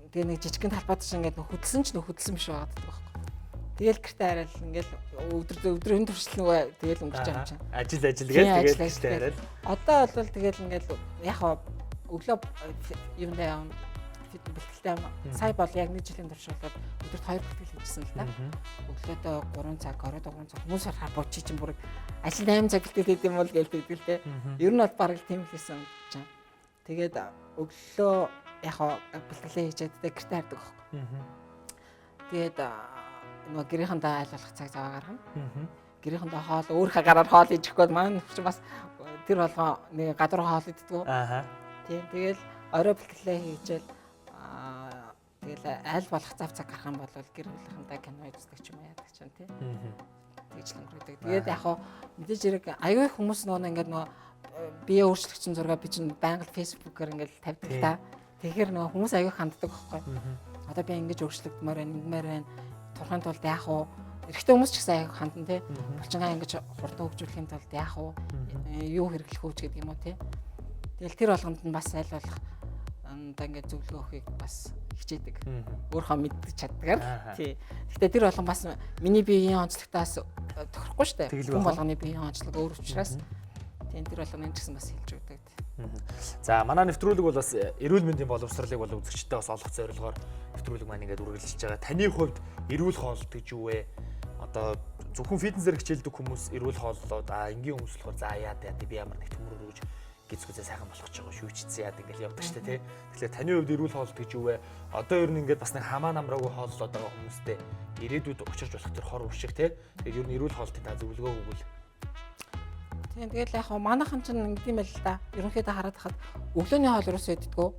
Тэгээ нэг жижигхэн талбайд ч ингээд хөдөлсөн ч хөдөлсөн биш байгаад байдаг. Тэгэл гэртээ хараад ингээл өдрийн туршил нөгөө тэгэл өнгөрч байгаа юм чинь.
Ажил гээл тэгээд гэртээ хараад.
Одоо бол тэгэл ингээл яг өглөө юундаа явна. Бэлтгэлтэй сая бол яг 1 жилийн турш болоод өдөрт 2 бэлтгэл хийжсэн л да. Өглөөдөө 3 цаг, оройдоо 3 цаг хүмүүс харахаар бочи чинь бүр ажил 8 цаг бэлтгэл хийх юм бол гээл бэлтгэлтэй. Ер нь бол бараг тийм л хийсэн чинь. Тэгээд өглөө яг бэлтгэлээ хийчихэд гэртээ хардаг байхгүй. Тэгээд нөгөө гэрийнхэндээ айл болох цаг зав гаргана. Гэрийнхэндээ хоол өөрийнхөө гараар хоол хийж өгөхөд маань ч бас тэр болгоо нэг гадуур хоол иддэг. Тийм тэгэл орой бэлтгэлээ хийжэл тэгэл айл болох зав цаг гарах юм бол гэр бүлийнхэнтэй кино үздэг ч юм яадаг ч юм тий. Тэгж л өнгөрдөг. Тэгээд яг мэдээж хэрэг аюул хүмүүс нөгөө ингээд нөгөө бие өөрчлөгчсөн зураг би чинь байнга фэйсбүүкээр ингээд тавьдаг та. Тэгэхээр нөгөө хүмүүс аюул ханддаг байхгүй. Одоо би ингэж өөрчлөгдмөр байна, ингэмээр байна. Турхын тулд яах вэ? Эрэгтэй хүмүүс ч гэсэн аяг хандан тий. Булчингаа ингэж хурдан хөгжүүлэхийн тулд яах вэ? Юу хэрэглэх үү гэдэг юм уу тий. Тэгэл тэр болгонд нь бас аль болох одоо ингэ зөвлөгөө өгөхийг бас хичээдэг. Өөрөө мэддэг чаддгаар тий. Гэхдээ тэр болгон бас миний биеийн онцлогтоос тохирохгүй шүү дээ. Хүн болгоны биеийн онцлог өөр учраас тий тэр болгоны ч гэсэн бас хэлж өгдөг.
За манай нэвтрүүлэг бол бас эрүүл мэндийн боловсролыг бол үзэгчтэй бас олох зорилгоор нэвтрүүлэг маань ингээд үргэлжилж байгаа. Таны хувьд эрүүл хооллолт гэж юу вэ? Одоо зөвхөн фитнесээр хичээлдэг хүмүүс эрүүл хооллолоо энгийн хүмүүс болохоор за яа би ямар нэг төмөр өргөж гизгүзээ сайхан болох ч байгаа шүүчцэн яад ингээд явдаг шүү дээ тий. Тэгэхээр таны хувьд эрүүл хооллолт гэж юу вэ? Одоо ер нь ингээд бас нэг хамаа намраагүй хооллоод байгаа хүмүүстэй ирээдүйд учирч болох тэр хор уршиг тий. Тэгэхээр ер нь эрүүл хооллолтын та зөвлөгөө өгвөл.
Тийм тэгэл яг манайхан ч ингэдэм байл л да. Ерөнхийдөө хараад хахад өглөөний хоол ерөөсөө иддэггүй.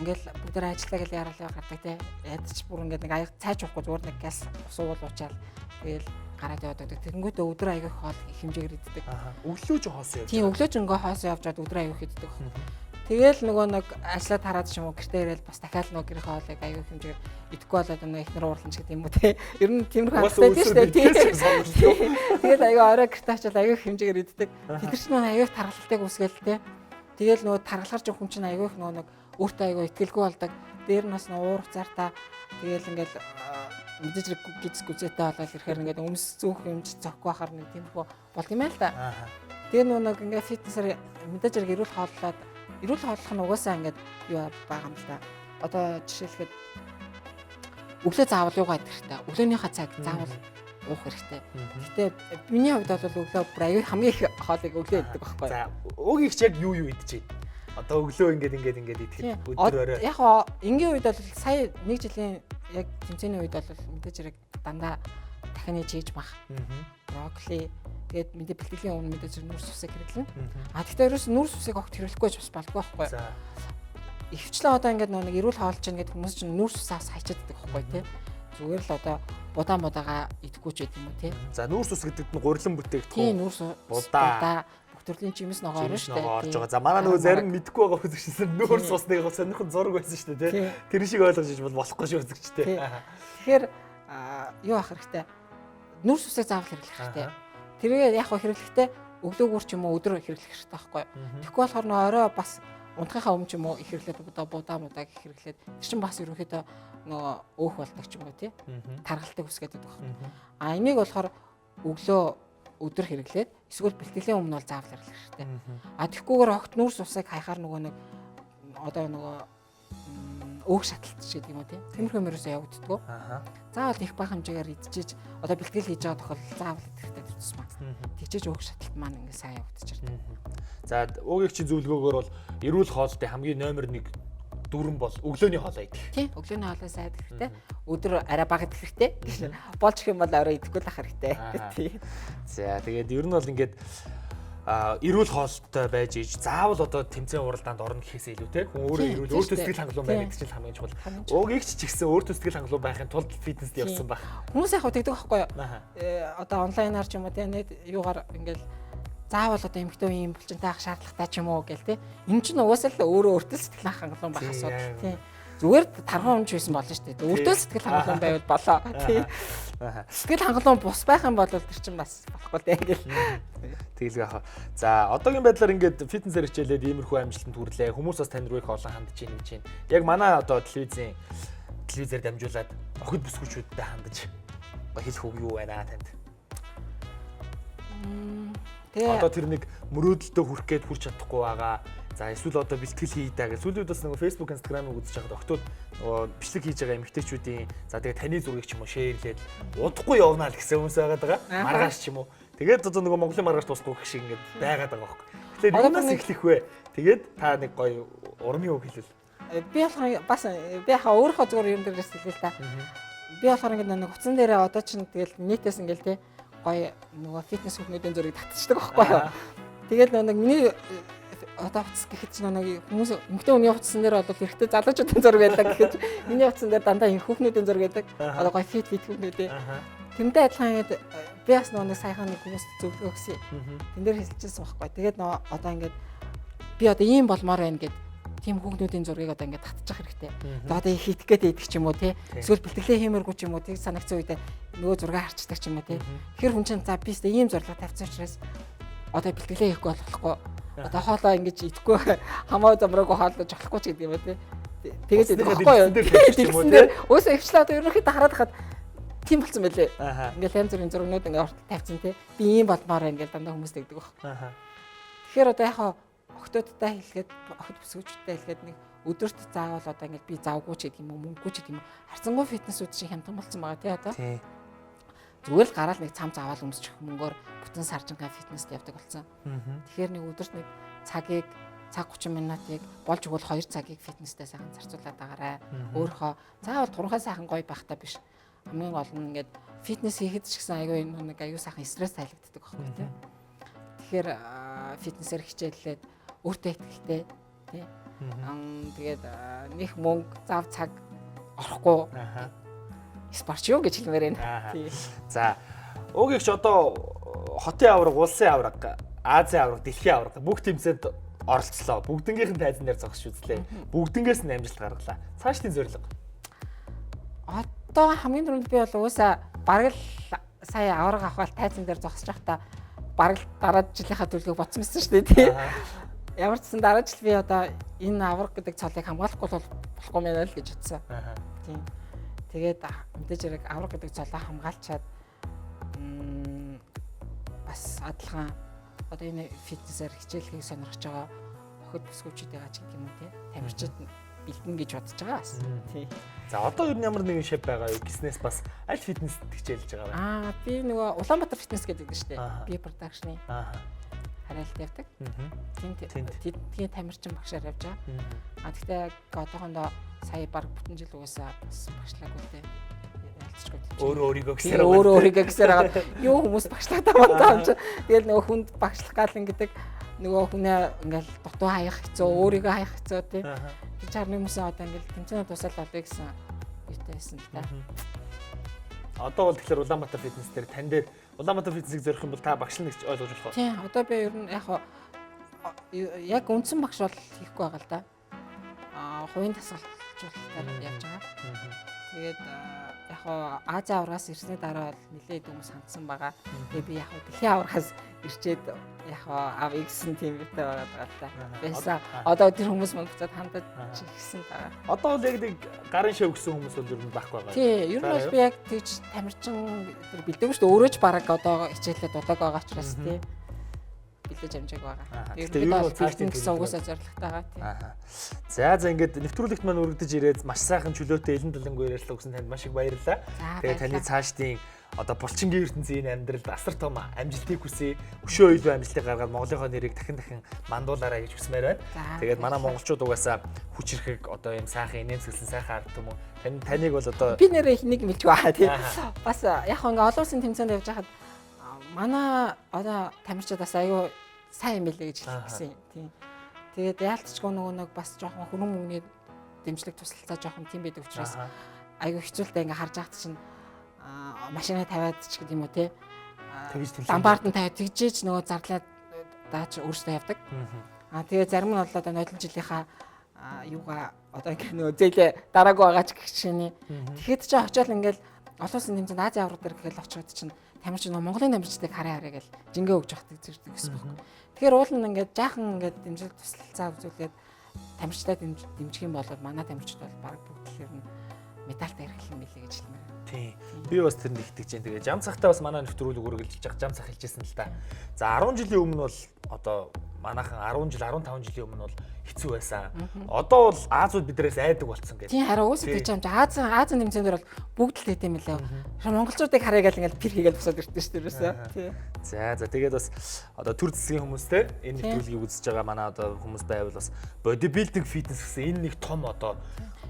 Ингээл бүгд ажиллаа гэл яаралаа гардаг тий. Ядч бүр ингээд нэг аяг цайж уухгүй зүгээр нэг газ усуул уучаал тэгэл гараад явдаг. Тэгэнгүүтээ өдөр аяг хоол хэмжээгээр иддэг.
Өглөөж хоос явж.
Тийм өглөөж ингээ хоос явжгаад өдөр аяг иддэг. Тэгэл нөгөө нэг ажиллаад хараад ч юм уу гэртээ ирээл бас дахиад нөгөө гэрийн хоолыг аяг хэмжээгээр идэхгүй болоод нөгөө ихнэр уурлан ч гэдэг юм уу тий. Ер нь тиймэрхүү хангалттай тийм шүү дээ. Тэгэл аяг орой гэртээ очиад аяг хэмжээгээр иддэг. Тэд нар ч нөгөө аяг тархалтыг үсгээл тий. Тэгэл нөгөө тархалахар жоох хүн чинь аяг нөгөө нэг өөртөө аяг итгэлгүй болдог. Дээр нь бас нөгөө уур цаартаа тэгэл ингээл мэдээж гизг үзээтэй болоод ирэхээр ингээд өмс зүүх юм ч зөхгүй байхаар нэг тиймэрхүү бол юм аа л да. Тэгээ нөгөө нэг ингээд фитнесээр мэдээж хэрэг эрүүл хооллоод эрүүл хооллох нь угаасаа ингээд юу байгаа юм л да. Одоо жишээлхэд өглөө заавал юугаа идэх хэрэгтэй. Өглөөнийхөө цаг заавал уух хэрэгтэй. Гэхдээ миний хувьд бол өглөө бүр аюу хамгийн их хоолыг өглөө иддэг байхгүй.
За өөгийн ч яг юу идэж байна? Одоо өглөө ингээд идэхэд өдөр орой.
Яг энгийн үед бол сая 1 жилийн яг тэмцээний үед бол мэдээж хэрэг дандаа дахины чийж мах. Брокколи тэгээд мэдээ бэлтгэлийн өмнө мэдээж нүүрс усыг хэрэглэнэ. Гэхдээ ерөөс нүүрс усыг огт хэрэглэхгүй ч бас болдгоо байхгүй.
За.
Ихвчлэн одоо ингээд нэг эрүүл хоолж чинь гэдэг хүмүүс чинь нүүрс усаас хайчаадаг байхгүй тий. Зүгээр л одоо будаага идэхгүй ч гэдэг юм уу тий.
За нүүрс ус гэдэг нь гурилан бүтээгдэхүүн.
Тийм нүүрс будаа төрлийн жимс ногоо орно шүү дээ.
Орж байгаа. За манай нөгөө зарим мэдгүй байгаа үзэгчсэн нүүрс усны сонирхон зураг байсан шүү дээ тий. Тэр шиг ойлгож иж бол болохгүй шүү үзэгчтэй.
Тэгэхээр юу ах хэрэгтэй? Нүүрс усыг заавал хэрэглэх хэрэгтэй. Тэргээ яг хэрэглэхдээ өглөөгөр ч юм уу өдөр хэрэглэх хэрэгтэй байхгүй. Тэгэхгүй болохоор нөө орой бас унтахынхаа өмнө ч юм уу их хэрэглээд будаа хэрэглээд тэр чинь бас ерөнхийдөө нөгөө өөх болдог ч юм уу тий. Тархалтыг үсгээд байдаг байхгүй. Энийг болохоор өглөө өдөр хэрэглээд эсвэл бэлтгэлийн өмнө бол заавал хэрэглэх хэрэгтэй. Тэгэхгүйгээр огт нүүрс усыг хайхаар нөгөө нэг одоо нөгөө өөх шаталтч гэдэг юм уу тийм. Тиймэрхүү мөрөөсөө явагддаг. Заавал их бага хэмжээгээр идчихэж одоо бэлтгэл хийж байгаа тохиолдолд заавал идэхтэй тусмаа. Тэгжээж өөх шаталт маань ингээ сайн явагдчихэрнэ.
За уугийн чинь зөвлөгөөгөөр бол эрүүл хоолтой хамгийн номер 1 дүрэн бол өглөөний хоолоо идэх.
Тийм, өглөөний хоолоо сайн идэх хэрэгтэй. Өдөр арай бага идэх хэрэгтэй. Болж их юм бол орой идэхгүй л ах хэрэгтэй. Тийм.
За тэгээд ер нь бол ингээд эрүүл хоолтой байж иж заавал одоо тэмцээн уралдаанд орно гэхээс илүү те хүн өөрөө эрүүл өөртөө сэтгэл хангалуун байх гэж хамгийн чухал. Уугийг ч гэсэн өөртөө сэтгэл хангалуун байхын тулд фитнест явсан баг.
Хүмүүс яг тэгдэг байхгүй юу? Одоо онлайнаар ч юм уу те нэг юугаар ингээл заавал одоо эмэгтэй үеийн булчинтай ах шаардлагатай ч юм уу гэл те. Энэ чинь угаасаа л өөрөө өөртөө сэтгэл хангалуун байх асуудал тийм. Зүгээр тархан өмч байсан болно шүү дээ. Өөртөө сэтгэл хангалуун байвал болоо. Тийм. Сэтгэл хангалуун бус байх юм бол тэр чинь бас болохгүй дээ ингээл.
Тэгэлгүй яах. За одоогийн байдлаар ингээд фитнесээр хичээлээд иймэрхүү амжилтанд хүрлээ. Хүмүүс бас тань руу их олон хандж ийн гэж байна. Яг манай одоо телевизээр дамжуулаад охид бүсгүүчүүдтэй хандаж хэлэх үг юу байна танд? Одоо тэр нэг мөрөөдөлтөд хүрэх гээд хүрч чадахгүй байгаа. За эсвэл одоо бэлтгэл хий даа гэж сүүлийн үед бас нөгөө Facebook, Instagram-ыг үзэж байгаад октод нөгөө бичлэг хийж байгаа эмэгтэйчүүдийн за тэгээ таны зургийг ч юм уу шеэрлээд удахгүй явнаа л гэсэн хүмүүс байгаа. Маргааш ч юм уу. Тэгээд одоо нөгөө Монголын маргааш тусахгүй гэх шиг ингээд байгаад байгаа байхгүй. Тэгэхээр юунаас эхлэх вэ? Тэгээд та нэг гоё урмын үг хэлвэл.
Би болохоор бас би хаа өөрийнхөө зүгээр юм дээрээс хэлээ л та. Би болохоор ингээд нэг утсан дээрээ одоо ч тэгэл нийтээс ингээд те гоё нөгөө фитнес хүүхнүүдийн зургийг татчихдаг байхгүй юу. Тэгээд нэг миний одоо утас гэхэд ч нэг хүмүүс эмэгтэй хүний утсан дээр бол эрэгтэй залуучуудын зураг байдаг гэхэд миний утсан дээр дандаа энэ хүүхнүүдийн зураг байдаг. Одоо гоё фит хүүхнүүдээ. Тэмдээ адилхан ингээд би бас нэг саяхан нэг хүмүүст зөвлөгөө өгсөн. Тэн дээр хэлчихсэн байхгүй. Тэгээд одоо ингээд би одоо ийм болмоор байна гэд тийм хүүхнүүдийн зургийг одоо ингээд татчих хэрэгтэй. Одоо хийх гээд идэх ч юм уу те. Эсвэл бэлтгэлээ хиймэргүй ч юм уу тийг санагцсан үедээ нөгөө зураг харчдаг ч юм уу те. Тэгэхээр хүн чинь за би өстө ийм зурлага тавьсан учраас одоо бэлтгэлээ хийхгүй болохгүй. Одоо хоолоо ингэж идэхгүй хамаа замраагүй хооллож болохгүй ч гэдэг юм уу те. Тэгээд идэх байхгүй юу? Тэгсэн дээр өөсөө ихчлээ одоо ерөнхийдөө хараад хахад тийм болсон байлээ. Ингээл янз бүрийн зургнууд ингээ урт тавьсан те. Би ийм болмоор ингээл дандаа хүмүүс тэгдэг баг. Тэгэхээр одоо яхаа охтуудтай хэлгээд охид бүсгүүчтэй хэлгээд нэг өдөрт заавал одоо ингээл би завгүй ч гэдэг юм уу мөнгөгүй ч гэдэг юм уу. Харцангуй фитнесүүд шиг хямдхан болсон байгаа тий одоо. Зүгээр л гараал нэг цам заваал өмсчих мөнгөөр бүтэн саржингаа фитнест явдаг болсон. Тэгэхээр нэг өдөрт нэг цаг 30 минутыг болж өгвөл 2 цагийг фитнестэй сайхан зарцуулаад байгаарай. Өөрийнхөө заавал турхаа сайхан гоё байхтаа биш. Хамгийн гол нь ингээд фитнес хийхэд ч гэсэн аюу нэг аюу сайхан стресс тайлагддаг байхгүй тий. Тэгэхээр фитнесээр хичээллээд өөртөө ихтэй тий. Тэгээд нэг мөнгө зав цаг орохгүй. Спорт юу гэж хэлмээр байна.
За уугийгч одоо хотын авраг, улсын авраг, Азийн авраг, дэлхийн авраг бүх тэмцээнд оролцлоо. Бүгднгийнхэн тайзан дээр зогсож үзлээ. Бүгднгээс нь амжилт гаргалаа. Цаашдын зорилго.
Одоо хамгийн түрүүнд би бол уусаа бараг л сая авраг авахал тайзан дээр зогсож байхдаа бараг дараа жилийнхаа төлөвлөгөө бодсон байсан шүү дээ тий. Ямар ч гэсэн дараа жил би одоо энэ авраг гэдэг цолыг хамгаалахгүй болохгүй мэн л гэж утсан. Тийм. Тэгээд мэдээж хэрэг авраг гэдэг цолоо хамгаалчаад бас адилхан одоо энэ фитнесээр хичээлхийг сонирхож байгаа охид бүсгүүчүүдээ гаж гэдэг юм уу тий. Тамирчид бэлдэн гэж бодож байгаа бас. Тий.
За одоо ер нь ямар нэгэн шив байгаа юу гэснээс бас аль фитнест хичээлж байгаа вэ?
Би нөгөө Улаанбаатар фитнес гэдэг нь шүү дээ. Би продакшны хараалт явдаг. Тийм тамирчин багшаар явж байгаа. Гэхдээ одоохондоо сая баг бүтэн жил угаасаа бас багшлаагүй дээ.
Өөрийгөө
гэсээр байгаа. Юу хүмүүс багшлаатай байна ч. Тэгэл нөгөө хүнд багшлах гал ингэдэг нөгөө хүнээ ингээл дутуу хаях хэцүү, өөрийгөө хаях хэцүү тий. Тэр чарны хүмүүсээ одоо ингээл тэмцээнэ тусаал олё гэсэн юутай байсан л да.
Одоо бол тэгэхээр Улаанбаатар фитнес дээр тань дээр Улаанбаатар фитнесийг зорих юм бол та багш нэг ойлгож болох уу?
Тийм. Одоо би ер нь яг үндсэн багш бол хийхгүй байгаа л да. Хувийн тасгалжуулалтаар явж байгаа. Тэгээд яг Азийн аврагаас ирсний дараа бол нэлээд хүмүүс хандсан байгаа. Тэгээ би яг дэлхийн аврагаас ирчээд яг авъя гэсэн тийм үедээ байгаа л да. Баясаа одоо тэр хүмүүс манд буцаад хандаж ирсэн байгаа.
Одоо бол яг нэг гарын шив өгсөн хүмүүс бол ер нь байхгүй байгаа.
Тий, ер нь бол би яг тийч тамирчин тэр бэлдээгүй шүү дээ. Өөрөө ч бараг одоо хичээлээд удааг байгаа учраас тий. хүлээж амжааг байгаа.
Гэхдээ юу бол цаашдын
гэсэн угсаа зорилготойгаа тийм.
За ингээд нэвтрүүлэгт маань үргэлж ирээд маш сайхан чөлөөтэй элен далангүй ярьслаа өгсөн танд маш их баярлалаа. Тэгээд таны цаашдын одоо булчингийн ертөнцийн амьдралд асар том амжилтыг хүсье. Өшөө илүү амжилтыг гаргаад Монголынхоо нэрийг дахин мандуулаарай гэж хүсмээр байна. Тэгээд манай монголчууд угаасаа хүчрэхэг одоо юм сайхан инээмсэглэн сайхан ард юм уу? Таныг бол одоо
би нэрээ нэг мэлж байгаа тийм. Бас яг ингээ олон улсын тэмцээнд явж байхад манай одоо тамирчид бас аюу сайн юм билээ гэж хэлсэн тийм. Тэгээд яалтчгүй нөгөө бас жоохон хөрөн мөнгөний дэмжлэг тусалцаа жоохон тийм байдаг учраас аюу хэцүүлтэй ингээ харж байхад чинь машинаа тавиад ч гэдэг юм уу те ламбард нь тавиад тэгжээч нөгөө зарлаад даач өөрсдөө явдаг. Тэгээ зарим нь бол одоо нойлон жилийнхаа юугаа одоо ингээ нөгөө зээлээ дараагүй байгаа ч гэх чинь тэгэхэд ч очиод ингээл олон улсын тэмцээнд Азийн аврал дээр гэл очиод чинь тамирч нөгөө Монголын тамирчдыг хараа гэл жингээ өгж явах зэрэг гэсэн байна. Тэгэхээр уул нь ингээд жаахан ингээд дэмжлэг туслалцаа үзүүлээд тамирчдаа дэмжих юм бол манай тамирчид бол баг бүгд нь медальтай ирэх юм билээ гэж хэлмээр.
Тийм. Би бас тэр нэгтгэж जैन. Тэгээ жам цахтаа бас манай нэвтрүүлэг үргэлжилж байгаа жам цах хэлжсэн л да. За 10 жилийн өмнө бол одоо манайхан 10 жил 15 жилийн өмнө бол хэцүү байсан. Одоо бол Азууд бидрээс айдаг болцсон гэдэг.
Тийм хараа уус гэж юм. Азийн тэмцээнээр бол бүгд л хэдэм юм лээ. Монголчуудыг хараагаал ингээл пир хийгээл босоод ирдэ шүү дээ. Тийм.
За тэгээд бас одоо төр засгийн хүмүүстэй энэ нэвтрүүлгийг үзэж байгаа манай одоо хүмүүс байвал бас бодибилдинг фитнес гэсэн энэ нэг том одоо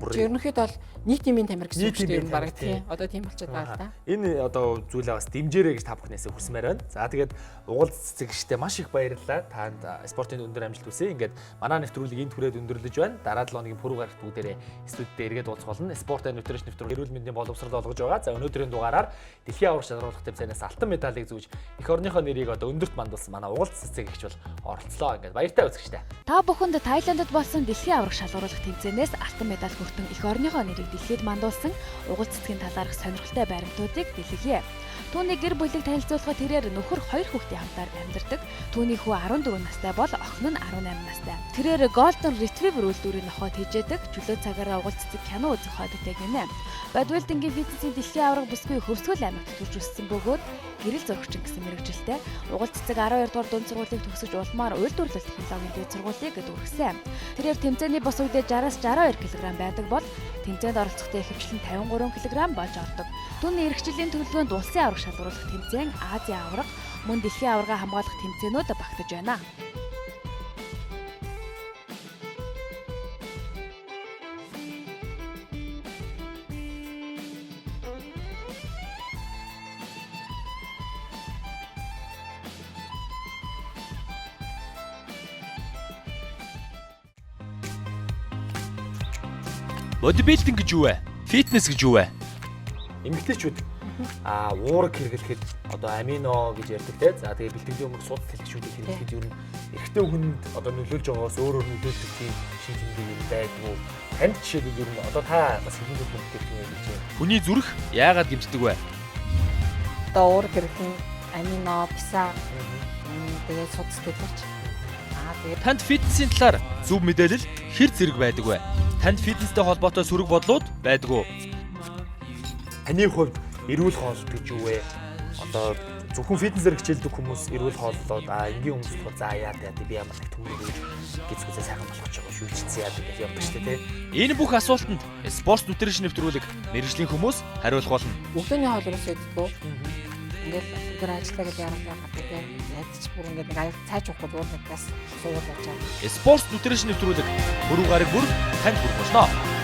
ерөнхийдөө бол нийт тимийн тамир гэсэн үг шүү дээ баг тийм. Одоо тийм болчиход байгаа л да.
Энэ одоо зүйлээ бас дэмжээрэй гэж та бүхнээсээ хүсмээр байна. За тэгээд угуул цэцэгчтэй маш их баярлалаа. Танд спортын өндөр амжилт хүсье. Ингээд манай нэвтрүүлгийг энэ түрээд өндөрлөж байна. Дараа 7 хоногийн пүрэв гарагт бүгдээрээ студидтэй эргээд уулзах болно. Спорт and nutrition нэвтрүүлэг эрүүл мэндийн боловсрол олгож байгаа. За өнөөдрийн дугаараар дэлхийн аврах шалгаруулах тэмцээнээс алтан медалийг зүүж эх орныхоо нэрийг одоо өндөрт мандуулсан манай угуул цэцэгч бол оролцлоо. Ингээд баяртай үзэгчтэй.
Та бүхэнд Таиландд болсон дэлхийн аврах шалгаруулах тэмцээнээс алтан медаль хүртэн эх орныхоо нэрийг дэлхийд мандуулсан угуул цэцгийн талаарх сонирхолтой баримтуудыг дэлгэе. Түүний гэр бүлийг танилцуулахад тэрээр нөхөр 2 хүүхдийн хамтаар амьдардаг. Түүний хүү 14 настай бол охин нь 18 настай. Тэрээр Golden Retriever үйлдвэрийн нохойд хийжээдэг. Чөлөө цагаараа угуул цэцэг кино үзэх хойдтой гинэ. Бодибилдингийн фитнесийн дэлхийн авраг бүсгүй Хөрсгөл аймагт төрж өссөн бөгөөд гэрэл зурагчин гэсэн мэргэжилтэй угуул цэцэг 12 дугаар дунд сургуулийг төгсөж улмаар үйлдвэрлэл технологийн дэд сургуулийг дүүргэсэн. Тэрээр тэмцээний бос үедээ 60-аас 62 кг байдаг бол тэмцээнд оролцохдоо ихэвчлэн 53 кг болж ордог. Түүний эрхчлэлийн төлөвлөгөөнд улсын аврах шалгаруулах тэмцээн, Азийн аврах, мөн дэлхийн аварга хамгаалах тэмцээнүүд багтаж байна.
Бодибилдинг гэж юу вэ? Фитнес гэж юу вэ?
Эмэгтэйчүүд уураг хэрэглэхэд одоо амино гэж ярьдаг те. За тэгээ бэлтгэлийн өмнө судас хэлхшүүдийг хэрэглэхэд ер нь эрэгтэй хүнд одоо нөлөөлж байгаагаас өөрөөр нөлөөлдөг тийм шин тэмдэг юм байдгүй. Танд жишээлбэл ер нь одоо та бас хэдэн зүйл мэддэг юм гэж байна.
Хүний зүрх яагаад гэмтдэг вэ?
Одоо уураг хэрэглэн амино, биса тэгээ судас хэлэрч. Тэгээд
танд фитнесийн талаар зөв мэдээлэл хэр зэрэг байдаг вэ? Танд фитнестэй холбоотой сөрөг бодлууд байдаг уу?
Таны хувьд эрүүл хоол гэж юу вэ? Одоо зөвхөн фитнесээр хичээлдэг хүмүүс эрүүл хооллоод энгийн хүмүүс бол за яа би ямар нэг төмөрөөр гизгүзээ сайхан болгож байгаа шүү чицээ яа гэж явдаг шүү дээ.
Энэ бүх асуултанд спорт нутришн нэвтрүүлэг мэргэжлийн хүмүүс хариулах болно.
Өглөөний хоол ерөөсөө ингээл тэр ажиллаа гэж ярахаа гадаг ядч бүр ингээд нэг аяг цааш уухгүй дуурнаас суугаад явж байгаа.
Спорт нутришн нэвтрүүлэг 4 гараг бүр танд хүрэх болно.